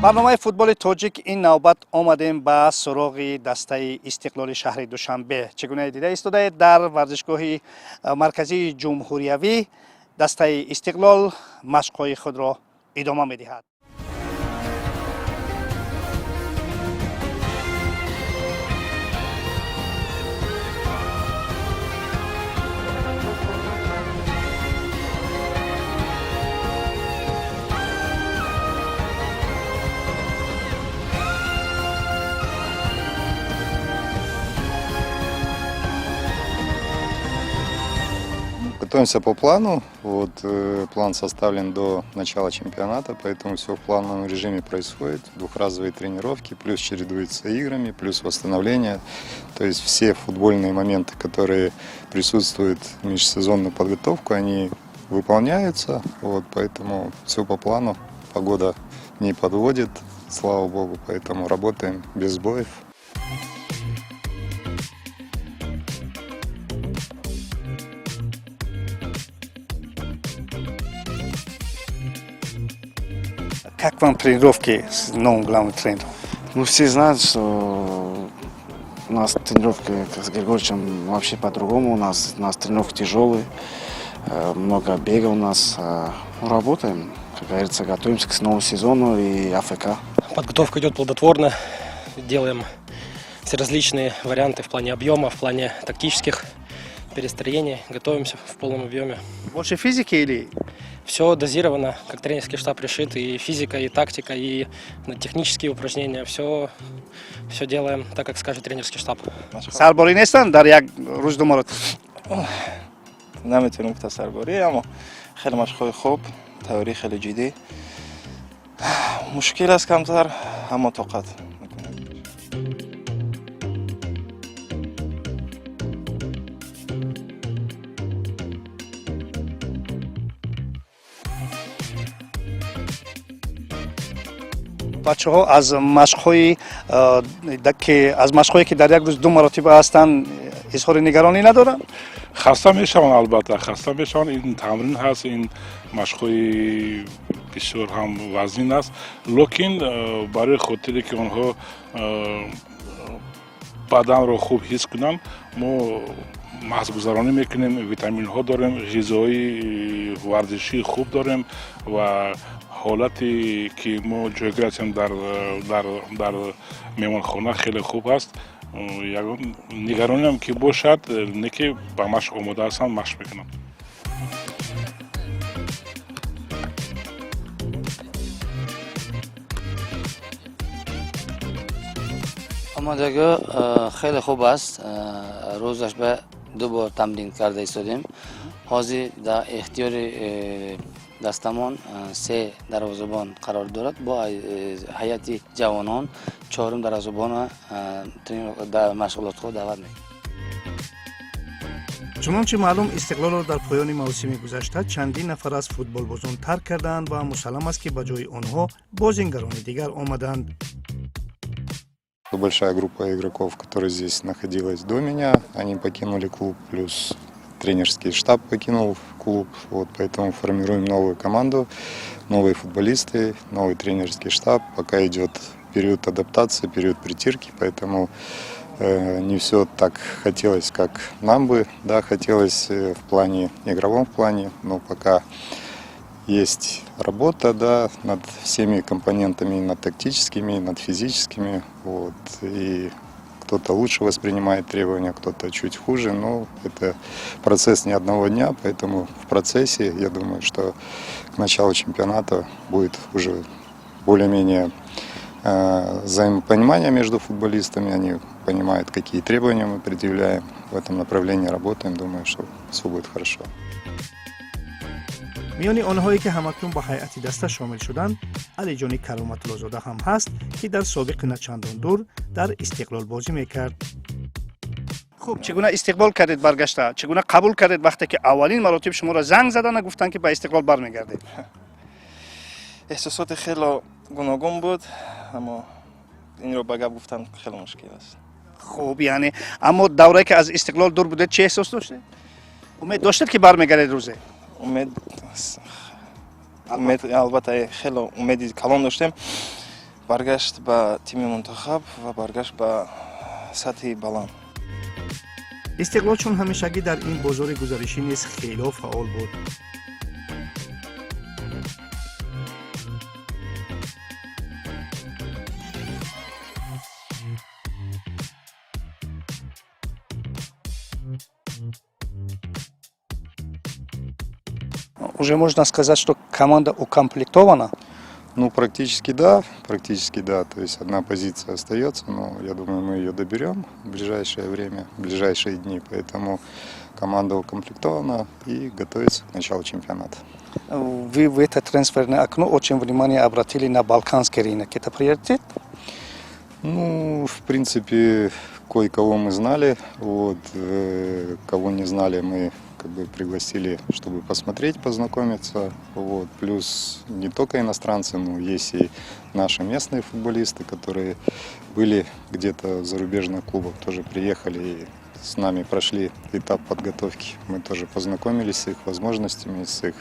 барномаи футболи тоҷик ин навбат омадем ба суроғи дастаи истиқлоли шаҳри душанбе. Чӣ гуна дида истодаед дар варзишгоҳи марказии ҷумҳуриявӣ дастаи истиқлол машқҳои худро идома медиҳад. Готовимся по плану. План составлен до начала чемпионата, поэтому все в плановом режиме происходит. Двухразовые тренировки, плюс чередуются играми, плюс восстановление. То есть все футбольные моменты, которые присутствуют в межсезонную подготовку, они выполняются. Поэтому все по плану. Погода не подводит, слава богу, поэтому работаем без сбоев. Как вам тренировки с новым главным тренером? Все знают, что у нас тренировки с Григорьевичем вообще по-другому. У нас тренировки тяжелые, много бега у нас. Работаем, как говорится, готовимся к новому сезону и АФК. Подготовка идет плодотворно. Делаем все различные варианты в плане объема, в плане тактических перестроений. Готовимся в полном объеме. Больше физики или? Все дозировано, как тренерский штаб решит, и физика, и тактика, и технические упражнения. Все делаем так, как скажет тренерский штаб. Сарбори нестан дар як рӯз ду маротиб? نمیتونیم گفت سرباری، اما خیلی مشق‌های خوب، تئوری خیلی جدی. مشکل است کمتر، اما طاقت میکنیم. бачаҳо аз машқҳои ки дар як рӯз ду маротиба ҳастанд изҳори нигаронӣ надоранд? хаста мешаванд, албатта хаста мешаванд. ин тамрин ҳаст, ин машқҳои бисёр ҳам вазнин аст, лекин барои хотире ки онҳо баданро хуб ҳис кунанд, мо мағзгузаронӣ мекунем, витаминҳо дорем, ғизои варзишии хуб дорем ва ҳолате ки мо ҷойгир ҳастем дар меҳмонхона хеле хуб аст. ягон нигарониам ки бошад, не ки ба машқ омода ҳастанд, машқ мекунам. омодагӣ хеле хуб аст. рӯзаш ба ду бор тамрин карда истодем. ҳозир дар ихтиёри дастамон се дарвозабон қарор дорад. бо ҳайати ҷавонон чорум дарвозабонро дар машғулотҳо даъват мекунем. чунончи маълум истиқлолро дар поёни мавсими гузашта чандин нафар аз футболбозон тарк карданд ва мусаллам аст ки ба ҷои онҳо бозингарони дигар омаданд. Большая группа игроков, которые здесь находилась до меня, они покинули клуб, плюс тренерский штаб покинул клуб, поэтому формируем новую команду, новые футболисты, новый тренерский штаб. Пока идет период адаптации, период притирки, поэтому не все так хотелось, как нам бы, хотелось в игровом плане, но пока есть работа, над всеми компонентами, над тактическими, над физическими, и кто-то лучше воспринимает требования, кто-то чуть хуже, но это процесс не одного дня, поэтому в процессе, я думаю, что к началу чемпионата будет уже более-менее взаимопонимание между футболистами, они понимают, какие требования мы предъявляем, в этом направлении работаем, думаю, что все будет хорошо. миёни онҳое ки ҳамакнун ба ҳайати даста шомил шуданд, алиҷони кароматуллозода ҳам ҳаст, ки дар собиқи начандон дур дар истиқлол бозӣ мекард. хуб, чӣ гуна истиқбол кардед баргашта? Чӣ гуна қабул кардед вақте ки аввалин маротиб шуморо занг задана гуфтанд ки ба истиқлол бармегардед? احساسات خیلی گوناگون بود، اما این رو به گپ گفتن خیلی مشکل است. хуб, яъне аммо даврае ки аз истиқлол дур будед чӣ эҳсос доштед? умед доштед ки бармегардед рӯзе? умед албатта хеле умеди калон доштем. баргашт ба тими мунтахаб ва баргашт ба сатҳи баланд. истиқлол чун ҳамешагӣ дар ин бозори гузаришӣ низ хело фаъол буд. Уже можно сказать, что команда укомплектована. Ну, практически да. То есть одна позиция остается, но я думаю, мы ее доберем в ближайшее время, в ближайшие дни. Поэтому команда укомплектована и готовится к началу чемпионата. Вы в это трансферное окно очень внимание обратили на балканский рынок. Это приоритет? Ну, в принципе, кое-кого мы знали, вот, кого не знали, мы как бы пригласили, чтобы посмотреть, познакомиться. Вот. Плюс не только иностранцы, но есть и наши местные футболисты, которые были где-то в зарубежных клубах, тоже приехали и с нами прошли этап подготовки. Мы тоже познакомились с их возможностями, с их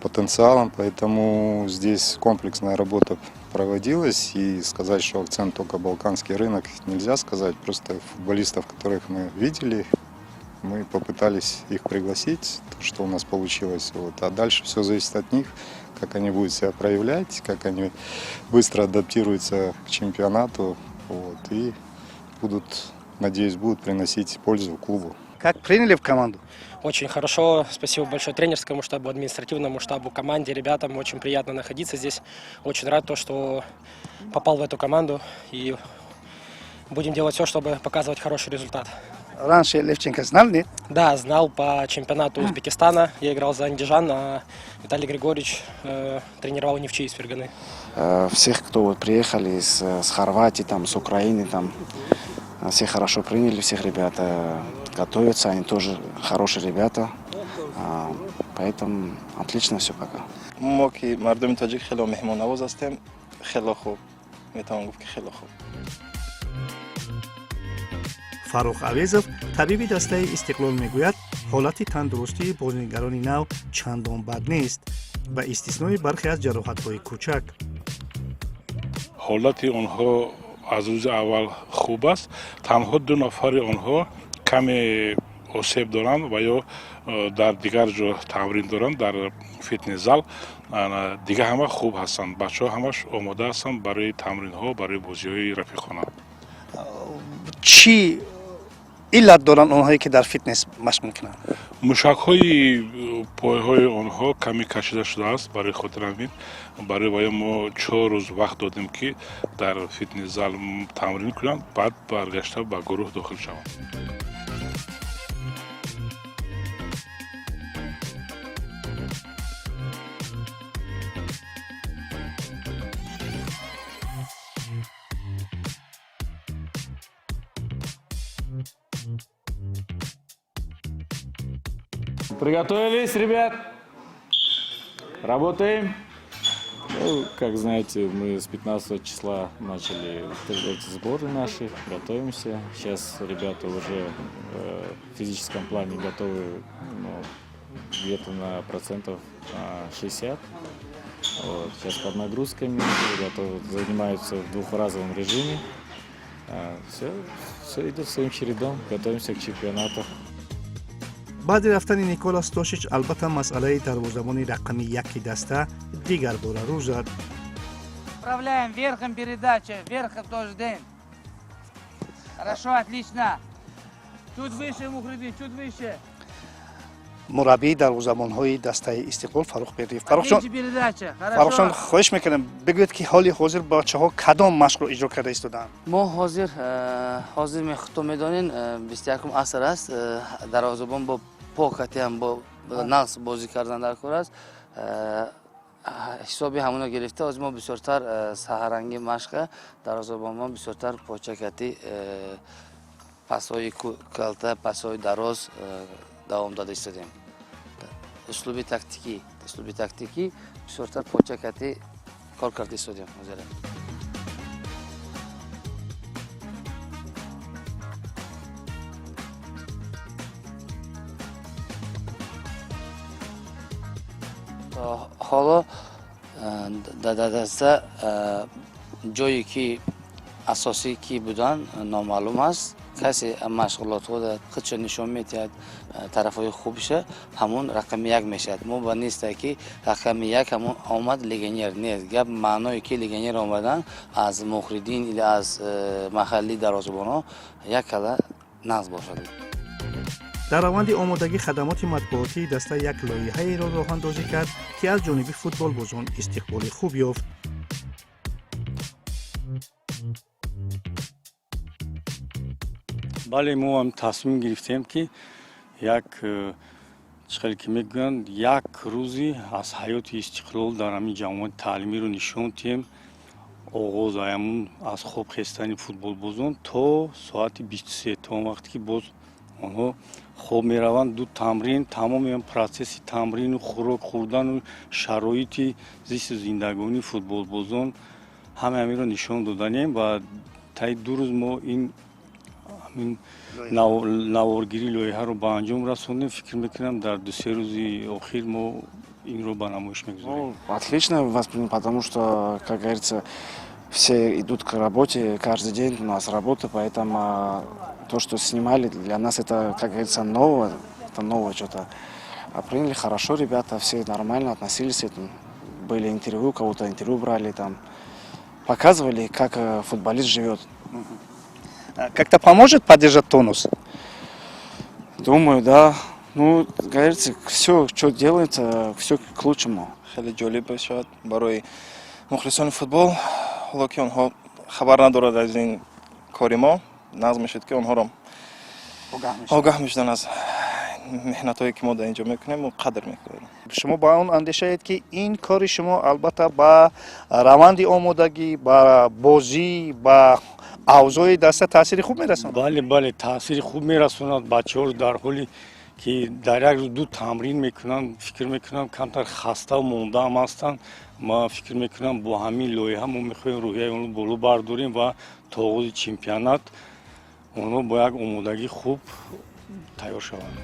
потенциалом, поэтому здесь комплексная работа проводилась, и сказать, что акцент только балканский рынок, нельзя сказать. Просто футболистов, которых мы видели, мы попытались их пригласить, то, что у нас получилось. Вот. А дальше все зависит от них, как они будут себя проявлять, как они быстро адаптируются к чемпионату. Вот. И будут, надеюсь, будут приносить пользу клубу. Как приняли в команду? Очень хорошо. Спасибо большое тренерскому штабу, административному штабу, команде, ребятам. Очень приятно находиться здесь. Очень рад, что попал в эту команду. И будем делать все, чтобы показывать хороший результат. Раньше Левченко знал, нет? Да, знал по чемпионату Узбекистана. Я играл за Андижан, а Виталий Григорьевич тренировал Нефчи из Ферганы. Всех, кто вот приехали с Хорватии, там, с Украины, там, все хорошо приняли, всех ребята готовятся, они тоже хорошие ребята, поэтому отлично все пока. мо ки мардуми тоҷик хело меҳмоннавоз ҳастем, хело хуб, метавонам гуфт ки хело хуб. Фарух Авезов, табиби дастаи Истиқлол мегӯяд, ҳолати тандурустии бозигарони нав чандон бад нест, ба истиснои бархе аз ҷароҳатҳои кӯчак. ҳолати онҳо аз рӯзи аввал хуб аст. Танҳо ду нафари онҳо каме осеб доранд ва ё дар дигар ҷо тамрин доранд, дар фитнес-зал. Дигар ҳама хуб ҳастанд. Бачаҳо ҳамаш омода ҳастанд барои тамринҳо, барои бозиҳои рафиқона. Чӣ иллат доранд онҳое ки дар фитнес машқ мекунанд? мушакҳои пойҳои онҳо каме кашида шудааст. Барои хотир ҳамин барои ваё мо 4 рӯз вақт додем ки дар фитнес-зал тамрин кунанд, баъд баргашта ба гурӯҳ дохил шаванд. Приготовились, ребят? Работаем. Ну, как знаете, мы с 15 числа начали эти сборы наши, готовимся. Сейчас ребята уже в физическом плане готовы, ну, где-то на процентов 60. Вот. Сейчас под нагрузками, ребята занимаются в двухразовом режиме. Все идет своим чередом, готовимся к чемпионату. баъди рафтани Николас Тошич, албатта масъалаи дарвозабони рақами 1 даста дигар бора рӯ зад. Управляем верхом передача, верхом тоже день. Хорошо, отлично. Чуть выше, Мухридин, чуть выше. мураббии дарвозабонҳои дастаи Истиқлол Фарух Бердиев. Отличная передача, Фарухшон, хорошо. хоҳиш мекунам бигӯед ки ҳоли ҳозир бачаҳо кадом машқро иҷро карда истоданд? мо ҳозир мехто медонем 21 аср аст. Дарвозабон бо покати ҳам бо нағз бозӣ кардан дар кор аст. ҳисоби ҳамуна гирифта ҳозир мо бисёртар саҳаранги машқа дарвозабон мо бисёртар почакати пасҳои калта, пасҳои дароз давом дада истодем. услуби тактикӣ бисёртар почакати кор карда истодем ҳозир. ҳоло даста ҷое ки асосӣ ки буданд номаълум аст. касе машғулотҳода худшо нишон медиҳад тарафҳои хубша ҳамон рақами як мешавад. мо ба неста ки рақами як ҳамон омад легионер нест. гап маъное ки легионер омадан аз мухридин или аз маҳаллии дарвозабонҳо як кала нағз бошад. дар раванди омодагӣ хадамоти матбуотии даста як лоиҳаеро роҳандозӣ кард ки аз ҷониби футболбозон истиқболи хуб ёфт. бале мо ҳам тасмим гирифтем ки як чихеле ки мегӯянд як рӯзи аз ҳаёти истиқлол дар ҳамин ҷамоати таълимиро нишон диҳем. оғоз аямун аз хоб хестани футболбозон то соати 23 то он вақте ки боз онҳо хоб мераванд. ду тамрин тамоми процесси тамрину хӯрок хӯрдану шароити зисту зиндагонии футболбозон ҳама ҳамиро нишон доданем ва таи 2 рӯз мо ин наворгирии лоиҳаро ба анҷом расондем. фикр мекунам дар 2-3 рӯзи охир мо инро ба намоиш мегузорем. Отлично воспринял, потому что, как говорится, все идут к работе, каждый день у нас работа, поэтому то, что снимали, для нас это, как говорится, новое что-то. А приняли хорошо ребята, все нормально относились к этому. Были интервью, кого-то интервью брали, там, показывали, как футболист живет. Как-то поможет поддержать тонус? Думаю, да. Ну, говорится, все, что делается, все к лучшему. خیلی جالب باشد برای مخلصان فوتبال. حالا که آنها خبر ندارد از این کار ما، نظم میشد که آنها را آگاه میشدن از مهنت‌هایی که ما در اینجا میکنیم و قدر میکنیم. شما با اون اندیشه‌اید که این کار شما البته با روند آمادگی، با بازی، با اوضاع دسته تاثیر خوب میرساند. бале таъсири хуб мерасонад. бачаҳоро дар ҳоле ки дар як рӯз 2 тамрин мекунанд, фикр мекунам камтар хаста мондаам ҳастанд. ман фикр мекунам бо ҳамин лоиҳа мо мехоҳем рӯҳияи онро боло бардорем ва то оғози чемпионат онҳо бо як омодагӣ хуб тайёр шаванд.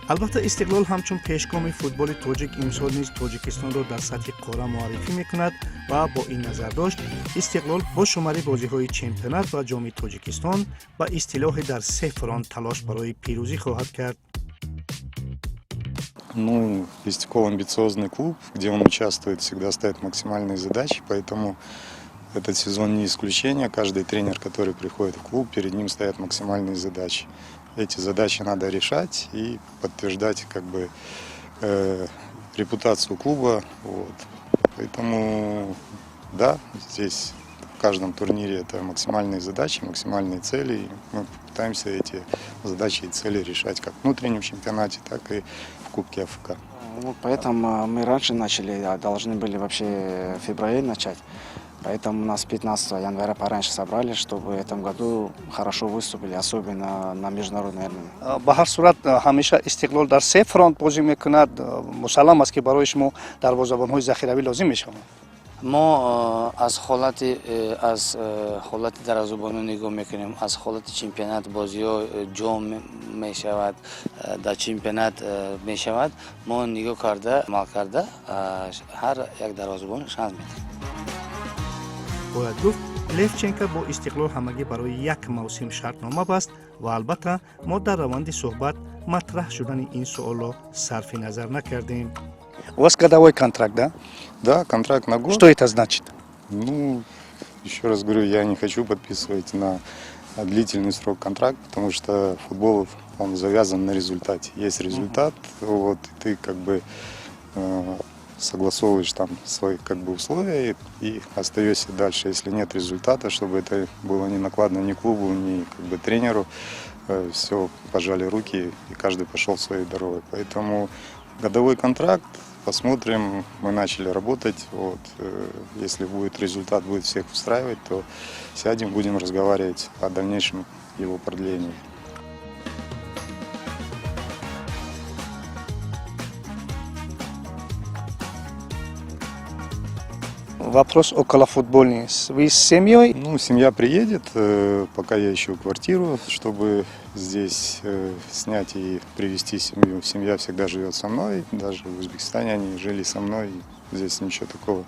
البته استقلال همچون پیشگام فوتبال تاجیک امسال نیز تاجیکستان را در سطح قاره معرفی میکند و با این نظرداشت استقلال با شماری بازی‌های چمپیونات و جام تاجیکستان با اصطلاح در 3 فرانت تلاش برای پیروزی خواهد کرد. Ну, Истеклол амбициозный клуб, где он участвует, всегда ставит максимальные задачи, поэтому этот сезон не исключение. Каждый тренер, который приходит в клуб, перед ним стоят максимальные задачи. Эти задачи надо решать и подтверждать как бы репутацию клуба. Вот. Поэтому да, здесь в каждом турнире это максимальные задачи, максимальные цели. И мы пытаемся эти задачи и цели решать как в внутреннем чемпионате, так и в Кубке АФК. Вот поэтому мы раньше начали, должны были вообще в феврале начать. Поэтому у нас 15 января пораньше собрали, чтобы в этом году хорошо выступили, особенно на международной арене. به هر صورت همیشه استقلال در 3 فرانت بازی میکند. مسلم است که برای شما دروازه‌بان‌های ذخیروی لازم میشوند. мо аз ҳолати дарвозабонӣ нигоҳ мекунем. аз ҳолати чемпионат бозиҳо ҷом мешавад, дар чемпионат мешавад. мо нигоҳ карда амал карда ҳар як дарвозабон шанс медиҳем. باید گفت لفچنکو با استقلال همگی برای یک موسم شرطنامه بست و البته ما در روند صحبت مطرح شدن این سوال را صرف نظر نکردیم. У вас годовой контракт, да? Да, контракт на год. Что это значит? Ну, еще раз говорю, я не хочу подписывать на длительный срок контракт, потому что футбол, он завязан на результате. Есть результат, вот, и ты как бы согласовываешь там свои как бы условия и остаешься дальше. Если нет результата, чтобы это было не накладно ни клубу, ни как бы тренеру, все, пожали руки и каждый пошел своей дорогой. Поэтому годовой контракт, посмотрим, мы начали работать. Вот, если будет результат, будет всех устраивать, то сядем, будем разговаривать о дальнейшем его продлении. Вопрос около футбольный. Вы с семьей? Ну, семья приедет, пока я ищу квартиру, чтобы здесь снять и привезти семью. Семья всегда живет со мной, даже в Узбекистане они жили со мной, здесь ничего такого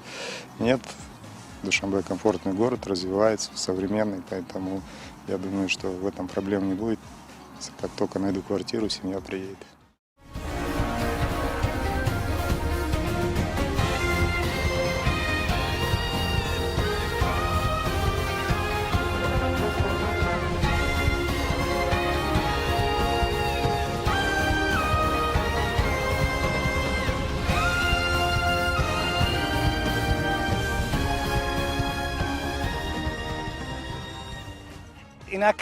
нет. Душанбе комфортный город, развивается, современный, поэтому я думаю, что в этом проблем не будет. Как только найду квартиру, семья приедет. инак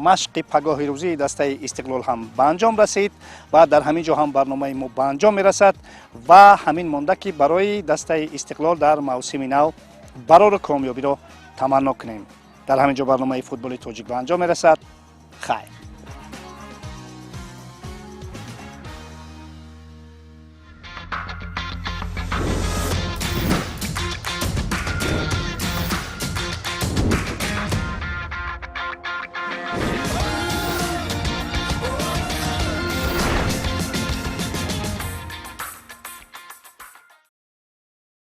машқи пагоҳи рӯзии дастаи истиқлол ҳам ба анҷом расид ва дар ҳамин ҷо ҳам барномаи мо ба анҷом мерасад ва ҳамин монда ки барои дастаи истиқлол дар мавсими нав барори комёбиро таманно кунем. дар ҳамин ҷо барномаи футболи тоҷик ба анҷом мерасад. хайр.